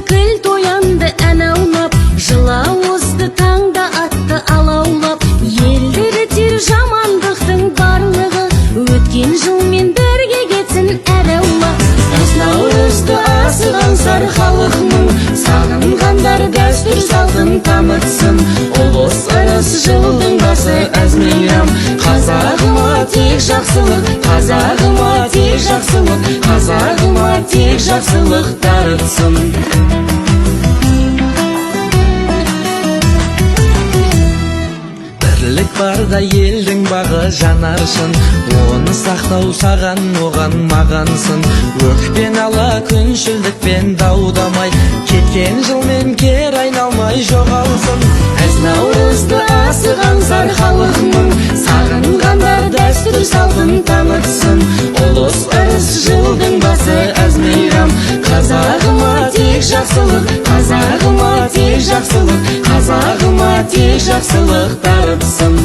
Кіл тоянды ән аунап, жылауызды таңда атты алаулап, елдері тер жамандықтың барлығы, өткен жылмен бірге кетсін әр аула. Әз наурызды асыған сар халқының, сағынғандар дәстүр салтын тамытсын. Ұлыс ырыс жылдың басы әз мейрам, қазағыма тек жақсылық, қазағыма тек жақсылық, қазағыма тек жақсылық дарытсын. Бірлік барда елдің бағы жанарсын, оны сақтау саған оған мағансың. Өкпен ала күншілдікпен даудамай, кеткен жылмен кер айналмай жоғалсын. Әз наурызды асыған зар халқының, сағынғандар дәстүр салтын тамытсын. Ұлыс ырыс жылдың басы әз мейрам, қазағыма тек жақсылық, қазағыма тек жақсылық, қазағыма тек жақсылық дарытсын.